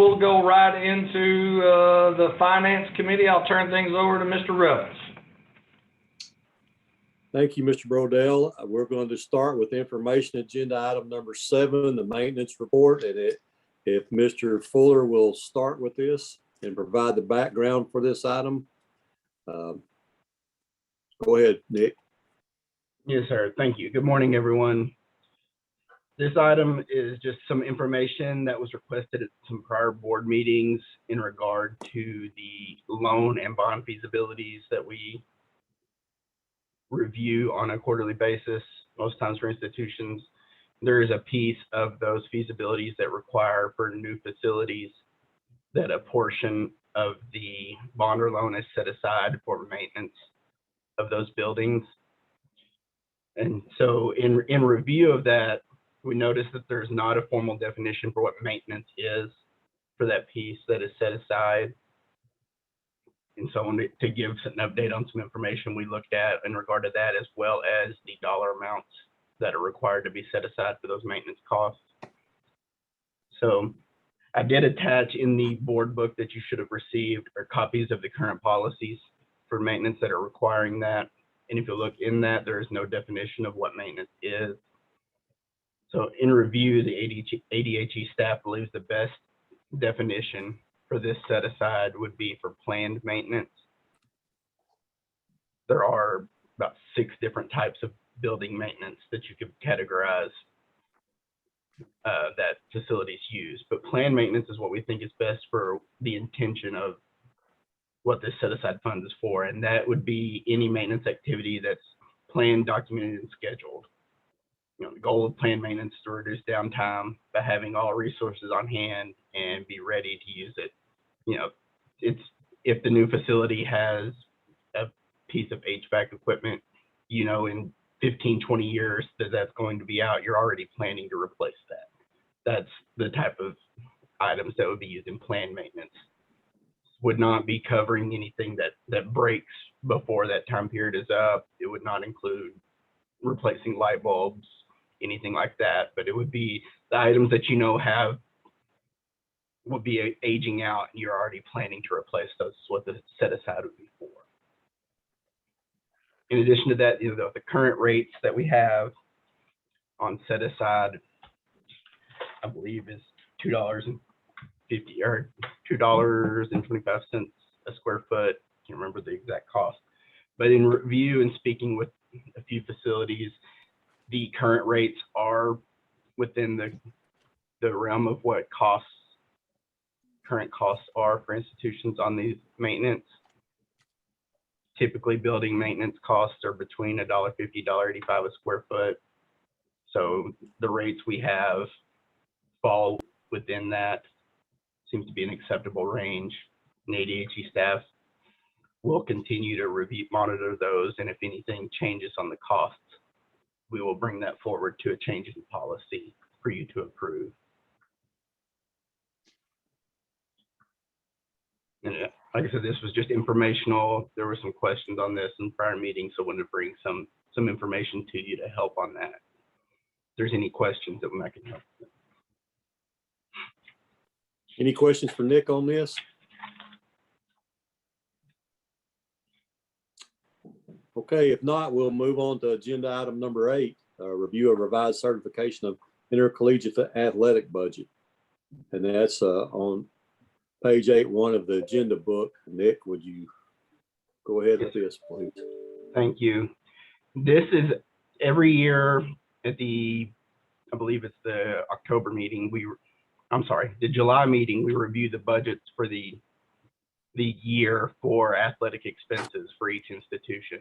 We'll go right into the Finance Committee. I'll turn things over to Mr. Revels. Thank you, Mr. Brodell. We're going to start with information agenda item number 7, the maintenance report. And if Mr. Fuller will start with this and provide the background for this item. Go ahead, Nick. Yes, sir. Thank you. Good morning, everyone. This item is just some information that was requested at some prior board meetings in regard to the loan and bond feasibilities that we review on a quarterly basis. Most times for institutions, there is a piece of those feasibilities that require for new facilities that a portion of the bond or loan is set aside for maintenance of those buildings. And so in review of that, we noticed that there's not a formal definition for what maintenance is for that piece that is set aside. And so I wanted to give an update on some information we looked at in regard to that, as well as the dollar amounts that are required to be set aside for those maintenance costs. So I did attach in the board book that you should have received are copies of the current policies for maintenance that are requiring that. And if you look in that, there is no definition of what maintenance is. So in review, the ADHE staff believes the best definition for this set aside would be for planned maintenance. There are about 6 different types of building maintenance that you could categorize that facilities use, but planned maintenance is what we think is best for the intention of what this set aside fund is for, and that would be any maintenance activity that's planned, documented, and scheduled. You know, the goal of planned maintenance is to reduce downtime by having all resources on hand and be ready to use it. You know, it's if the new facility has a piece of HVAC equipment, you know, in 15, 20 years that's going to be out, you're already planning to replace that. That's the type of items that would be used in planned maintenance. Would not be covering anything that breaks before that time period is up. It would not include replacing light bulbs, anything like that, but it would be the items that you know would be aging out and you're already planning to replace those. Is what the set aside would be for. In addition to that, you know, the current rates that we have on set aside, I believe is $2.50 or $2.25 a square foot. Can't remember the exact cost, but in review and speaking with a few facilities, the current rates are within the realm of what current costs are for institutions on these maintenance. Typically, building maintenance costs are between $1.50, $1.85 a square foot. So the rates we have fall within that. Seems to be an acceptable range. And ADHE staff will continue to monitor those, and if anything changes on the costs, we will bring that forward to a change in policy for you to approve. And like I said, this was just informational. There were some questions on this in prior meetings, so I wanted to bring some information to you to help on that. If there's any questions that I can help with. Any questions for Nick on this? Okay, if not, we'll move on to agenda item number 8, review of revised certification of intercollegiate athletic budget. And that's on page 8.1 of the agenda book. Nick, would you go ahead with this, please? Thank you. This is every year at I believe it's the October meeting, the July meeting, we review the budgets for the year for athletic expenses for each institution.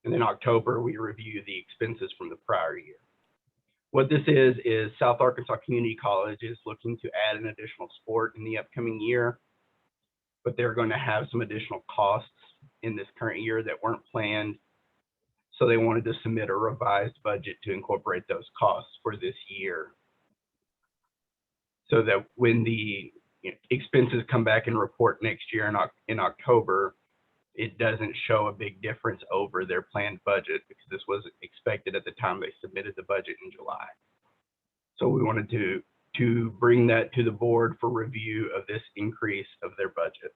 And in October, we review the expenses from the prior year. What this is South Arkansas Community College is looking to add an additional sport in the upcoming year, but they're going to have some additional costs in this current year that weren't planned. So they wanted to submit a revised budget to incorporate those costs for this year, so that when the expenses come back and report next year in October, it doesn't show a big difference over their planned budget, because this was expected at the time they submitted the budget in July. So we wanted to to bring that to the board for review of this increase of their budget.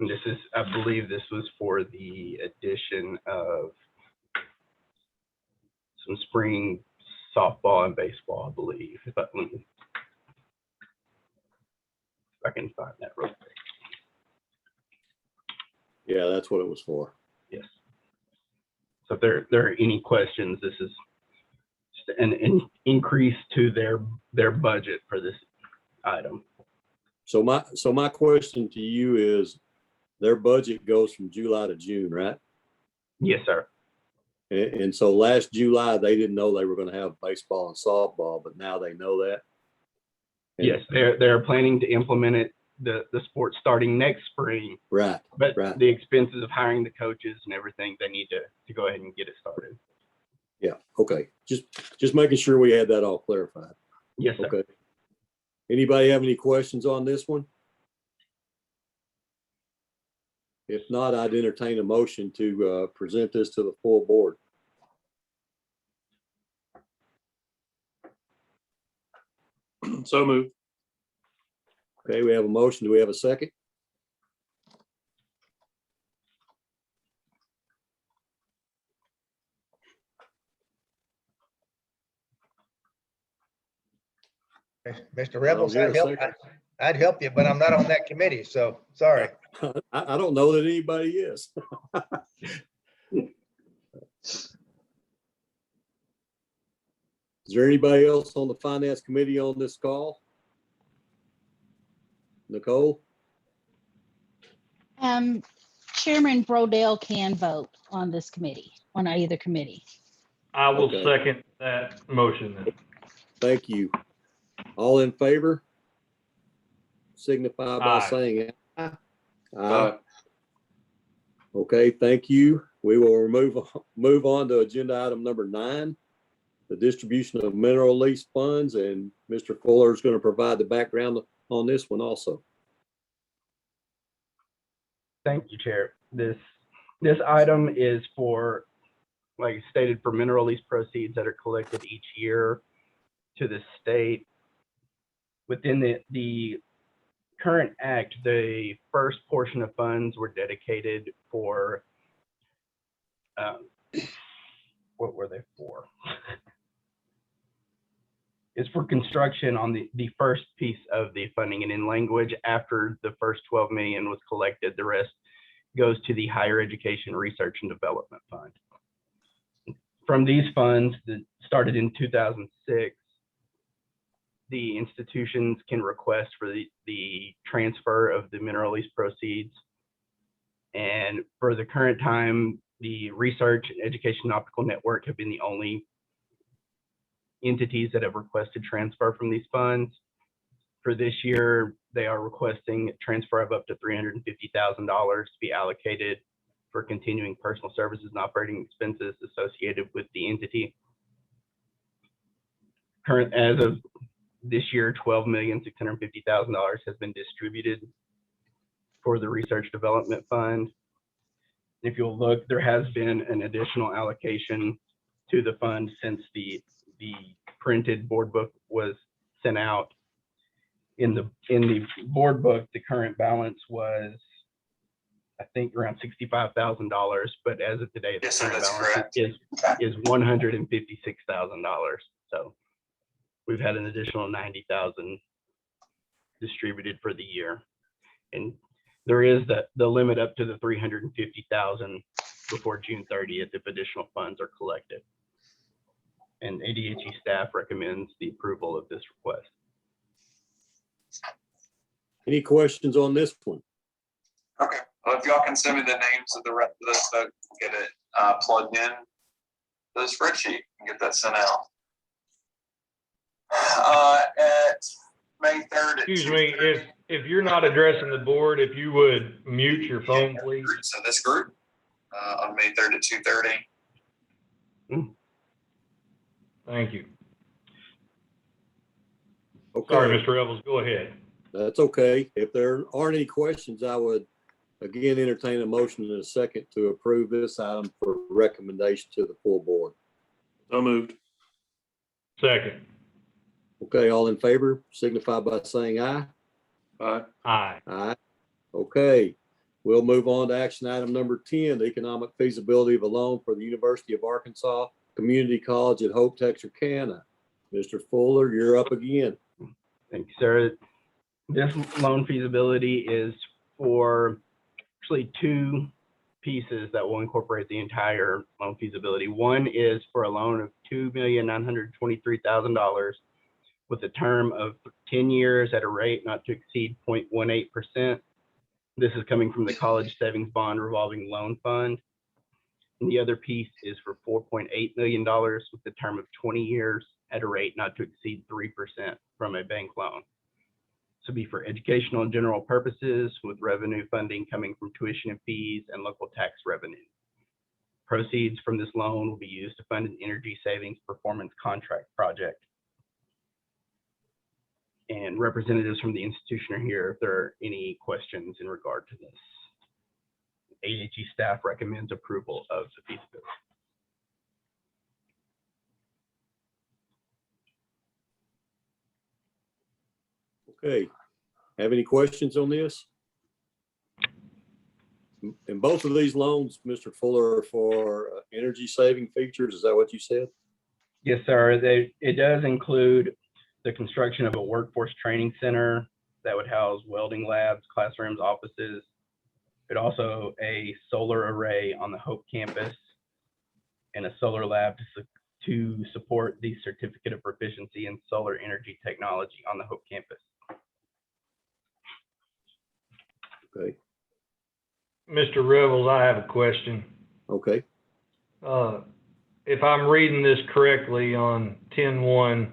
And this is, I believe this was for the addition of some spring softball and baseball, I believe. If I can find that real quick. Yeah, that's what it was for. Yes. So if there are any questions, this is just an increase to their budget for this item. So my question to you is, their budget goes from July to June, right? Yes, sir. And so last July, they didn't know they were going to have baseball and softball, but now they know that. And- Yes, they're planning to implement it, the sport starting next spring. Right. But Right. the expenses of hiring the coaches and everything, they need to go ahead and get it started. Yeah. Okay. Just making sure we had that all clarified. Yes, sir. Okay. Anybody have any questions on this one? If not, I'd entertain a motion to present this to the full board. So moved. Okay, we have a motion. Do we have a second? Mr. Rebels, I'll I'd hear a help, second. I'd help you, but I'm not on that committee, so sorry. I don't know that anybody is. Is there anybody else on the finance committee on this call? Nicole? Chairman Brodell can vote on this committee, on either committee. I will Okay. second that motion then. Thank you. All in favor? Signify by Aye. saying aye. Aye. Okay, thank you. We will move on to agenda item number 9, the distribution of mineral lease funds, and Mr. Fuller is going to provide the background on this one also. Thank you, Chair. This item is for, like stated, for mineral lease proceeds that are collected each year to the state. Within the current act, the first portion of funds were dedicated for, what were they for? It's for construction on the first piece of the funding, and in language, after the first 12 million was collected, the rest goes to the Higher Education Research and Development Fund. From these funds that started in 2006, the institutions can request for the transfer of the mineral lease proceeds. And for the current time, the Research and Education Optical Network have been the only entities that have requested transfer from these funds. For this year, they are requesting a transfer of up to $350,000 to be allocated for continuing personal services and operating expenses associated with the entity. Current, as of this year, $12,650,000 has been distributed for the Research Development Fund. If you'll look, there has been an additional allocation to the fund since the printed board book was sent out. In the board book, the current balance was, I think, around $65,000, but as of today, the Yes, sir, current that's balance correct. is $156,000. So we've had an additional 90,000 distributed for the year, and there is the limit up to the 350,000 before June 30th if additional funds are collected. And ADHE staff recommends the approval of this request. Any questions on this one? Okay, well, if y'all can send me the names of the rest of this, so get it plugged in to the spreadsheet and get that sent out. At May 3rd. Excuse me, if you're not addressing the board, if you would mute your phone, please. So this group on May 3rd at 2:30. Thank you. Okay. Sorry, Mr. Evans, go ahead. That's okay. If there aren't any questions, I would Again, entertain a motion in a second to approve this item for recommendation to the full board. So moved. Second. Okay, all in favor, signify by saying aye. Aye. Aye. Aye. Okay, we'll move on to action item number 10, the economic feasibility of a loan for the University of Arkansas Community College at Hope, Texarkana. Mr. Fuller, you're up again. Thank you, sir. This loan feasibility is for actually two pieces that will incorporate the entire loan feasibility. One is for a loan of $2,923,000 with a term of 10 years at a rate not to exceed 0.18%. This is coming from the College Savings Bond Revolving Loan Fund. And the other piece is for $4.8 million with a term of 20 years at a rate not to exceed 3% from a bank loan. This will be for educational and general purposes with revenue funding coming from tuition and fees and local tax revenue. Proceeds from this loan will be used to fund an energy savings performance contract project. And representatives from the institution are here if there are any questions in regard to this. AHE staff recommends approval of the feasibility. Okay, have any questions on this? And both of these loans, Mr. Fuller, are for energy saving features. Is that what you said? Yes, sir. It does include the construction of a workforce training center that would house welding labs, classrooms, offices. It also a solar array on the Hope campus and a solar lab to support the certificate of proficiency in solar energy technology on the Hope campus. Okay, Mr. Revels, I have a question. okay. If I'm reading this correctly on 10-1,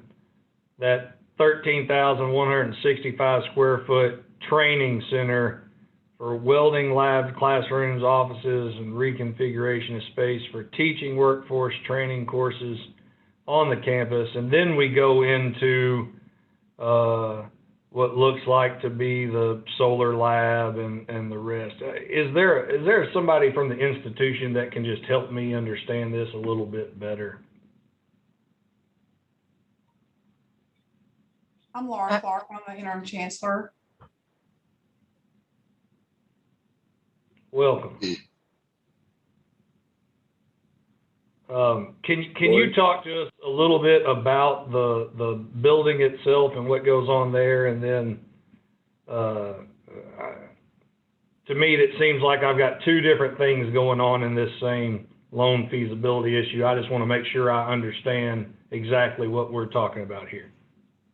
that 13,165 square foot training center for welding labs, classrooms, offices, and reconfiguration of space for teaching workforce training courses on the campus. And then we go into what looks like to be the solar lab and the rest. Is there somebody from the institution that can just help me understand this a little bit better? I'm Laura Clark. I'm the interim chancellor. Welcome. Can you talk to us a little bit about the building itself and what goes on there? And then to me, it seems like I've got two different things going on in this same loan feasibility issue. I just want to make sure I understand exactly what we're talking about here.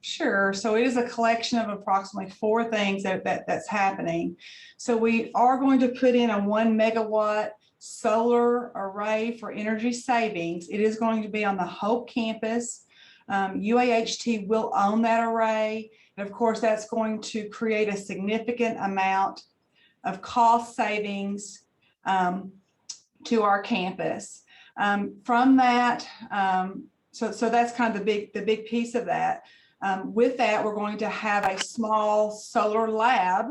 Sure. So it is a collection of approximately 4 things that's happening. So we are going to put in a 1 megawatt solar array for energy savings. It is going to be on the Hope campus. UAHT will own that array. And of course, that's going to create a significant amount of cost savings to our campus. From that, so that's kind of the big piece of that. With that, we're going to have a small solar lab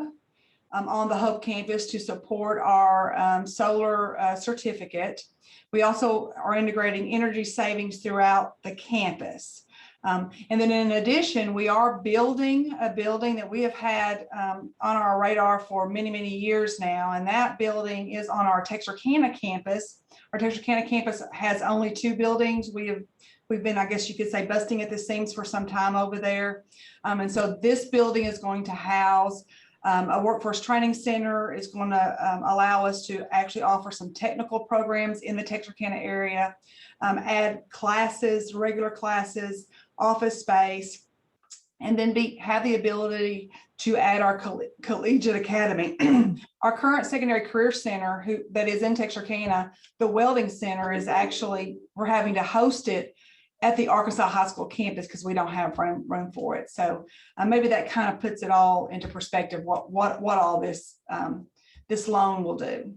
on the Hope campus to support our solar certificate. We also are integrating energy savings throughout the campus. And then in addition, we are building a building that we have had on our radar for many, many years now. And that building is on our Texarkana campus. Our Texarkana campus has only 2 buildings. We've been, I guess you could say, busting at the seams for some time over there. And so this building is going to house a workforce training center. Is going to allow us to actually offer some technical programs in the Texarkana area, add classes, regular classes, office space, and then have the ability to add our collegiate academy. Our current secondary career center that is in Texarkana, the welding center, is actually, we're having to host it at the Arkansas High School campus because we don't have room for it. So maybe that kind of puts it all into perspective, what all this this loan will do.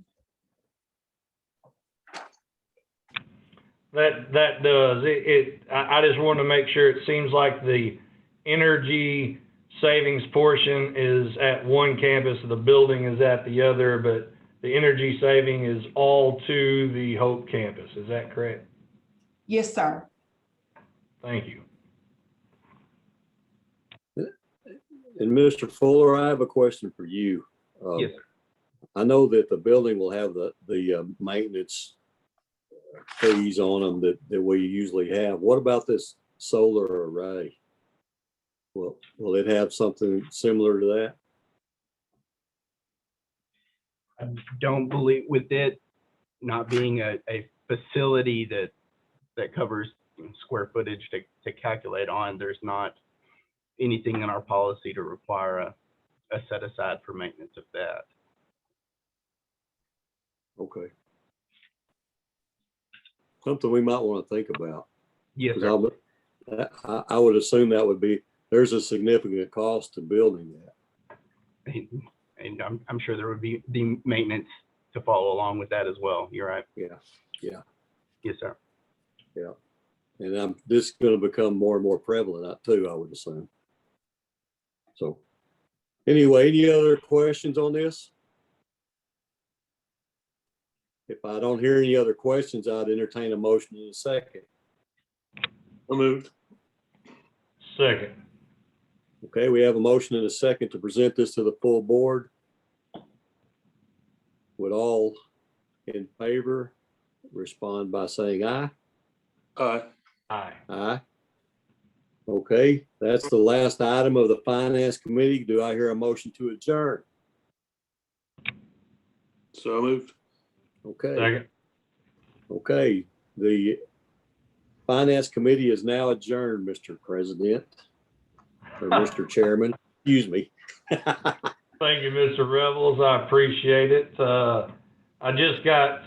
That does. I just want to make sure. It seems like the energy savings portion is at one campus, the building is at the other, but the energy saving is all to the Hope campus. Is that correct? Yes, sir. Thank you. And Mr. Fuller, I have a question for you. Yes, sir. I know that the building will have the maintenance fees on them that we usually have. What about this solar array? Will it have something similar to that? I don't believe with it not being a facility that covers square footage to calculate on, there's not anything in our policy to require a set aside for maintenance of that. Okay. Something we might want to think about. Yes, 'Cause sir. I would assume that would be, there's a significant cost to building that. And I'm sure there would be the maintenance to follow along with that as well. You're right. Yeah. Yes, sir. And this is going to become more and more prevalent too, I would assume. So anyway, any other questions on this? If I don't hear any other questions, I'd entertain a motion in a second. So moved. Second. Okay, we have a motion and a second to present this to the full board. Would all in favor respond by saying aye? Aye. Aye. Aye. Okay, that's the last item of the Finance Committee. Do I hear a motion to adjourn? So moved. Okay, Second. okay. The Finance Committee is now adjourned, Mr. President, or Mr. Chairman, excuse me. Thank you, Mr. Revels. I appreciate it. I just got